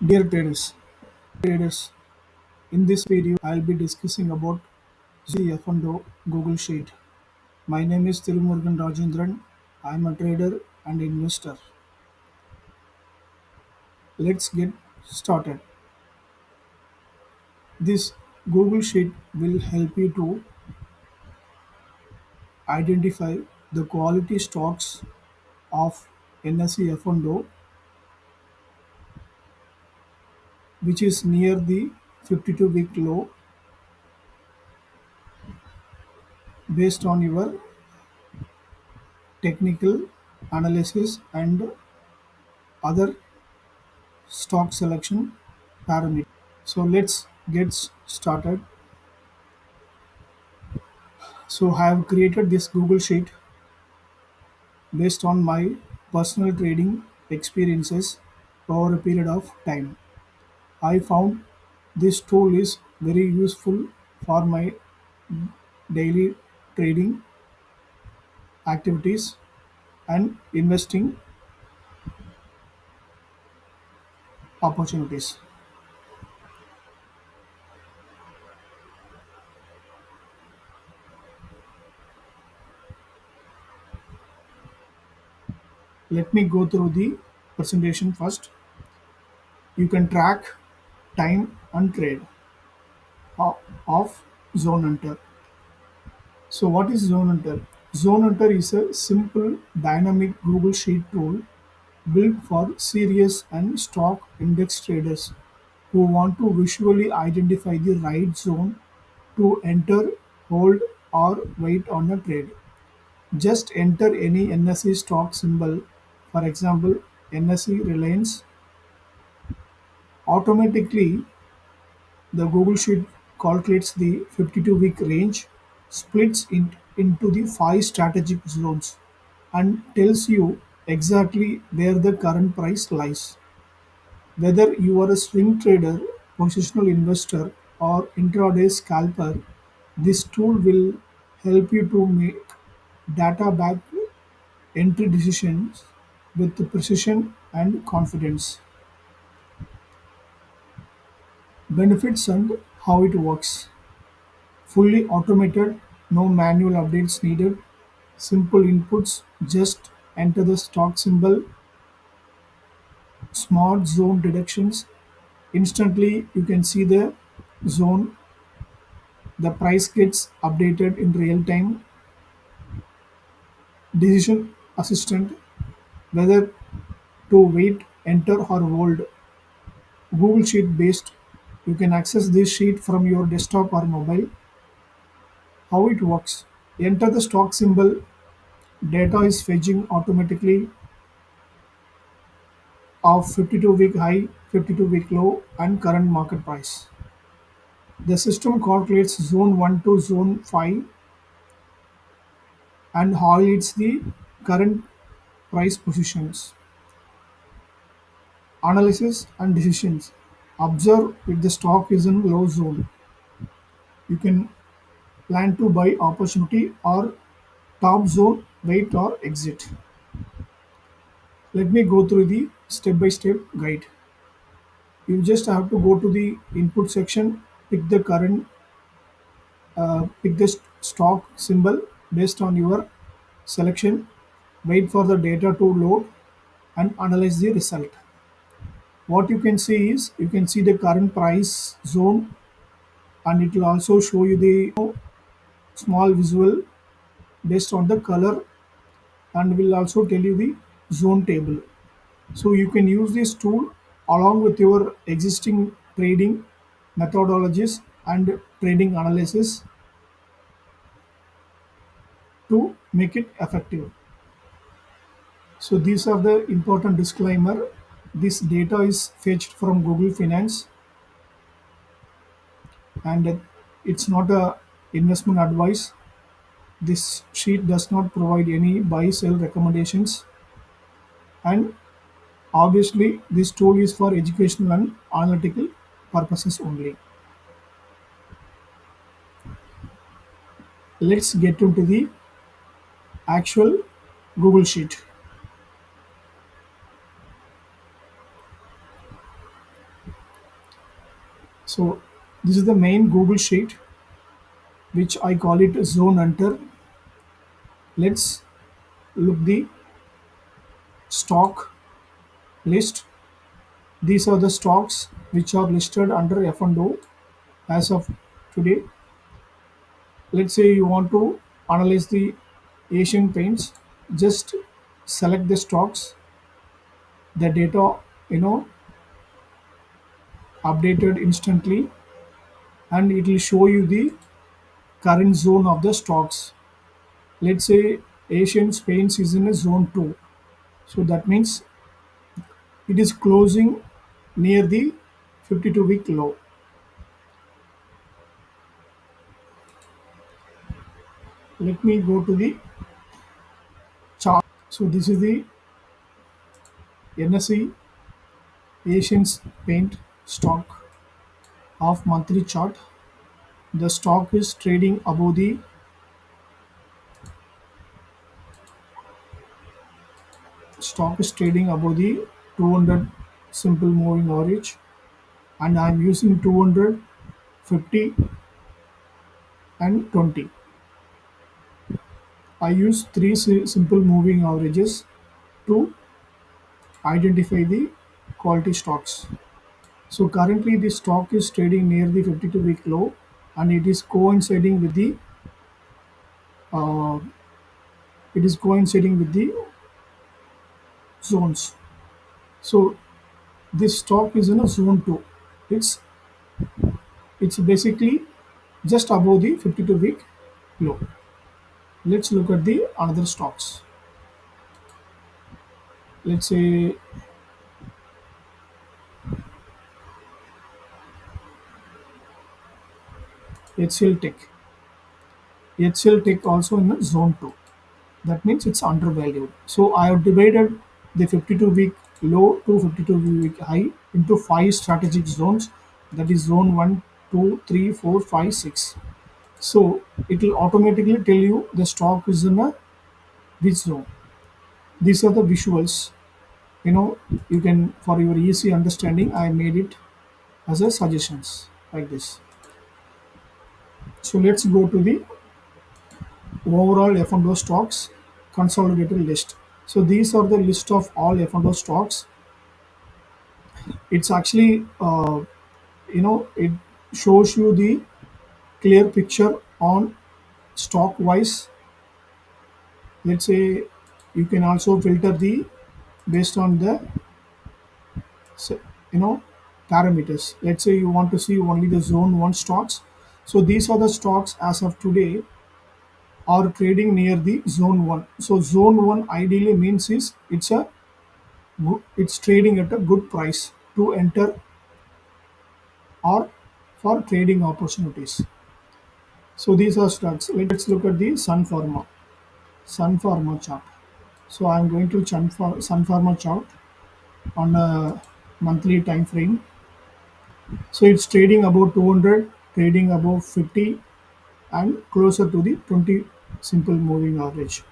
Dear traders, in this video I'll be discussing about F&O Google Sheet. My name is Thirumurugan Rajendran. I'm a trader and investor. Let's get started. This Google Sheet will help you to identify the quality stocks of NSE F&O which is near the 52-week low based on your technical analysis and other stock selection parameters. So let's get started. So I have created this Google Sheet based on my personal trading experiences over a period of time. I found this tool is very useful for my daily trading activities and investing opportunities. Let me go through the presentation first. You can track time and trade of Zone Hunter. So what is Zone Hunter? Zone Hunter is a simple dynamic Google Sheet tool built for serious and stock index traders who want to visually identify the right zone to enter, hold, or wait on a trade. Just enter any NSE stock symbol, for example, NSE Reliance. Automatically, the Google Sheet calculates the 52-week range, splits it into the 5 strategic zones, and tells you exactly where the current price lies. Whether you are a swing trader, positional investor, or intraday scalper, this tool will help you to make data-backed entry decisions with precision and confidence. Benefits and how it works. Fully automated, no manual updates needed. Simple inputs, just enter the stock symbol. Smart zone detections. Instantly you can see the zone. The price gets updated in real time. Decision assistant, whether to wait, enter or hold. Google Sheet based. You can access this sheet from your desktop or mobile. How it works. Enter the stock symbol. Data is fetching automatically of 52-week high, 52-week low, and current market price. The system calculates zone 1 to zone 5 and highlights the current price positions. Analysis and decisions. Observe if the stock is in low zone. You can plan to buy opportunity or top zone, wait or exit. Let me go through the step-by-step guide. You just have to go to the input section, pick the stock symbol based on your selection, wait for the data to load and analyze the result. What you can see is you can see the current price zone, and it will also show you the small visual based on the color, and will also tell you the zone table. So you can use this tool along with your existing trading methodologies and trading analysis to make it effective. So these are the important disclaimer. This data is fetched from Google Finance, and it's not a investment advice. This sheet does not provide any buy sell recommendations, and obviously this tool is for educational and analytical purposes only. Let's get into the actual Google Sheet. So this is the main Google sheet, which I call it zone hunter. Let's look the stock list. These are the stocks which are listed under F&O as of today. Let's say you want to analyze the Asian paints, just select the stocks, the data, you know, updated instantly, and it will show you the current zone of the stocks. Let's say Asian paints is in a zone 2. So that means it is closing near the 52-week low. Let me go to the chart. So this is the NSE Asians Paint stock of monthly chart. The stock is trading above the 200 simple moving average, and I am using 200, 50, and 20. I use three simple moving averages to identify the quality stocks. So currently the stock is trading near the 52-week low, and uh, it is coinciding with the zones. So this stock is in a zone 2. It's it's basically just above the 52-week low. Let's look at the another stocks. Let's say HCL Tech. HCL Tech also in a zone 2. That means it's undervalued. So I have divided the 52-week low to 52-week high into 5 strategic zones. That is zone 1, 2, 3, 4, 5, 6. So it will automatically tell you the stock is in a which zone. These are the visuals. You know, you can, for your easy understanding, I made it as a suggestions like this. So let's go to the overall F&O stocks consolidated list. So these are the list of all F&O stocks. It's actually it shows you the clear picture on stock wise. Let's say you can also filter the based on the s- you know parameters. Let's say you want to see only the zone 1 stocks. So these are the stocks as of today are trading near the zone 1. So zone 1 ideally means is it's trading at a good price to enter or for trading opportunities. So these are stocks. Let's look at the Sun Pharma chart. So I'm going to Sun Pharma chart on a monthly time frame. So it's trading above 200, trading above 50, and closer to the 20 simple moving average,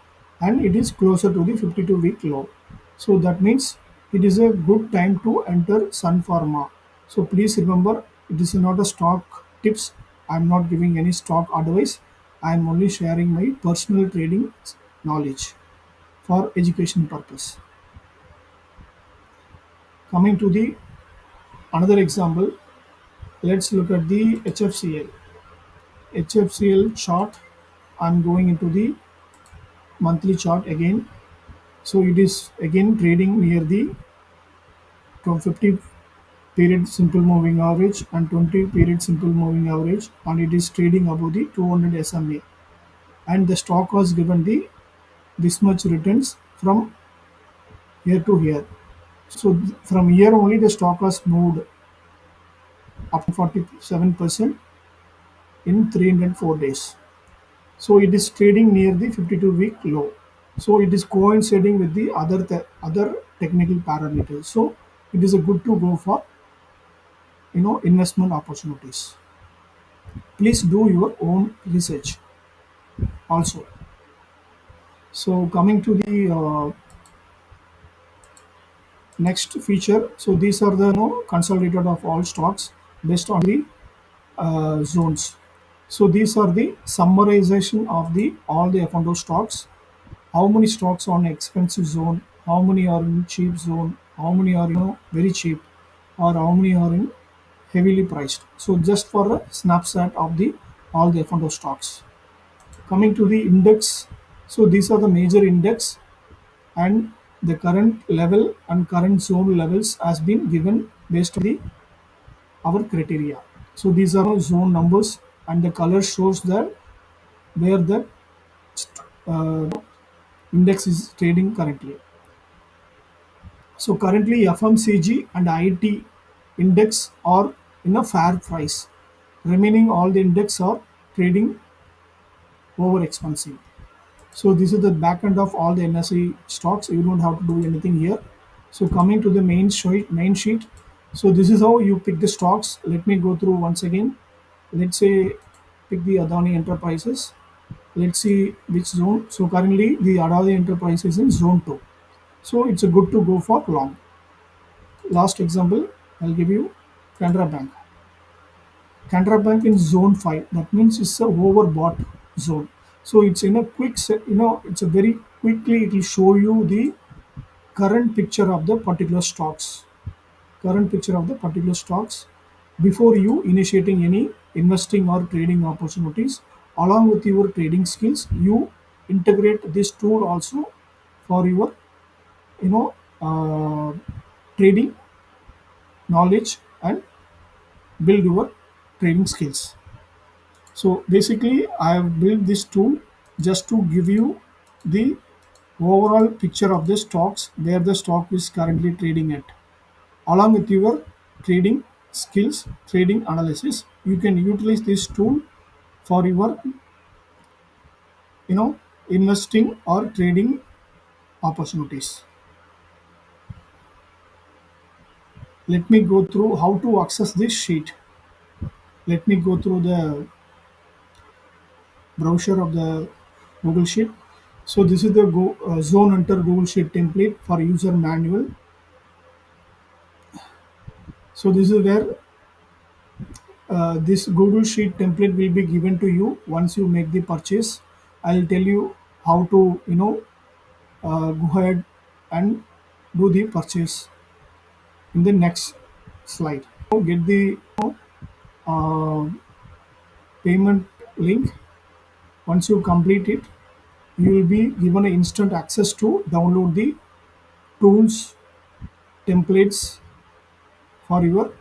and it is closer to the 52-week low. So that means it is a good time to enter Sun Pharma. So please remember, it is not a stock tips. I'm not giving any stock advice. I'm only sharing my personal trading knowledge for education purpose. Coming to the another example, let's look at the HFCL chart. I'm going into the monthly chart again. So it is again trading near the 50 period simple moving average and 20 period simple moving average, and it is trading above the 200 SMA, and the stock was given the this much returns from here to here. So from here only the stock was moved up 47% in 304 days. So it is trading near the 52-week low. So it is coinciding with the other technical parameters. So it is a good to go for investment opportunities. Please do your own research also. So coming to the next feature. So these are the consolidated of all stocks. based on the zones. So these are the summarization of the all the F&O stocks. How many stocks on expensive zone? How many are in cheap zone? How many are very cheap? Or how many are in heavily priced? So just for a snapshot of the all the F&O stocks. Coming to the index, so these are the major index and the current level and current zone levels has been given based on the our criteria. So these are zone numbers and the color shows that where the uh, index is trading currently. So currently FMCG and IT index are in a fair price. Remaining all the index are trading over expensive. So this is the back end of all the NSE stocks. You don't have to do anything here. So coming to the main sheet. So this is how you pick the stocks. Let me go through once again. Let's say pick the Adani Enterprises. Let's see which zone. So currently the Adani Enterprises is in zone 2. So it's a good to go for long. Last example, I'll give you Canara Bank. Canara Bank in zone 5. That means it's a overbought zone. So it's in a it's a very quickly it will show you the current picture of the particular stocks. Current picture of the particular stocks before you initiating any investing or trading opportunities. Along with your trading skills, you integrate this tool also for your you know uh, trading knowledge and build your trading skills. So basically, I have built this tool just to give you the overall picture of the stocks where the stock is currently trading at. Along with your trading skills, trading analysis, you can utilize this tool for your you know investing or trading opportunities. Let me go through how to access this sheet. Let me go through the browser of the Google Sheet. So this is the Zone Hunter Google Sheet template for user manual. So this is where this Google Sheet template will be given to you once you make the purchase. I'll tell you how to go ahead and do the purchase in the next slide. Get the uh, payment link. Once you complete it, you will be given an instant access to download the tools templates for your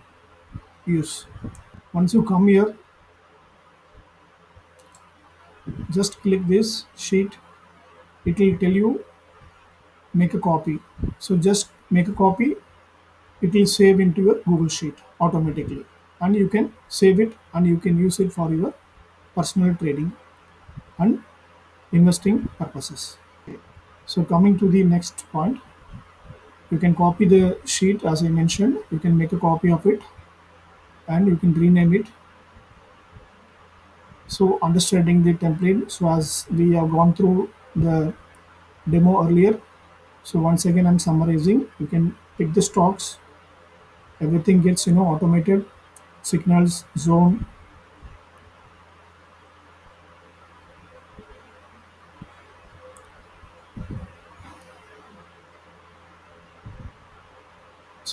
use. Once you come here, just click this sheet. It will tell you make a copy. So just make a copy. It will save into your Google Sheet automatically, and you can save it and you can use it for your personal trading and investing purposes. So coming to the next point, you can copy the sheet as I mentioned. You can make a copy of it and you can rename it. So understanding the template. So as we have gone through the demo earlier, so once again I'm summarizing. You can pick the stocks. Everything gets automated. Signals, zone.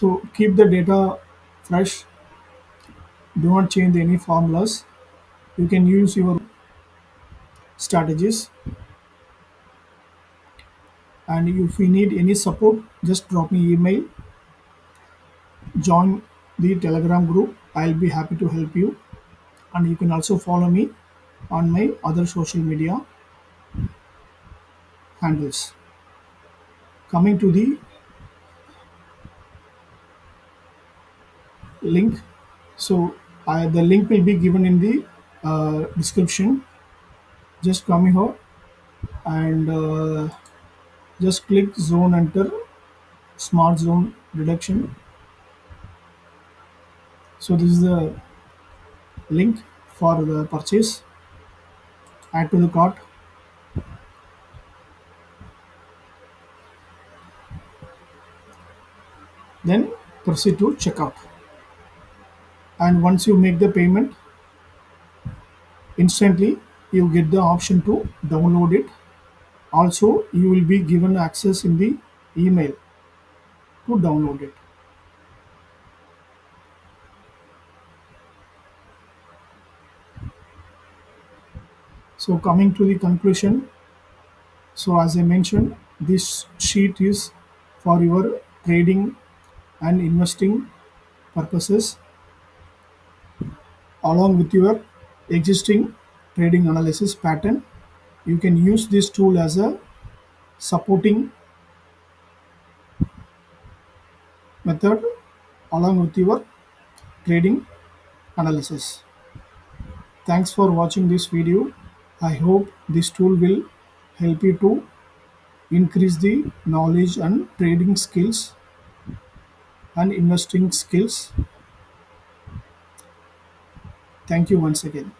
So keep the data fresh. Do not change any formulas. You can use your strategies. And if you need any support, just drop me email. Join the Telegram group. I'll be happy to help you. And you can also follow me on my other social media handles. Coming to the link. So the link will be given in the description. Just come here and just click zone enter smart zone reduction. So this is the link for the purchase. Add to the cart. Then proceed to checkout. and once you make the payment, instantly you get the option to download it. Also, you will be given access in the email to download it. So coming to the conclusion, so as I mentioned, this sheet is for your trading and investing purposes along with your existing trading analysis pattern. You can use this tool as a supporting method along with your trading analysis. Thanks for watching this video. I hope this tool will help you to increase the knowledge and trading skills and investing skills. Thank you once again.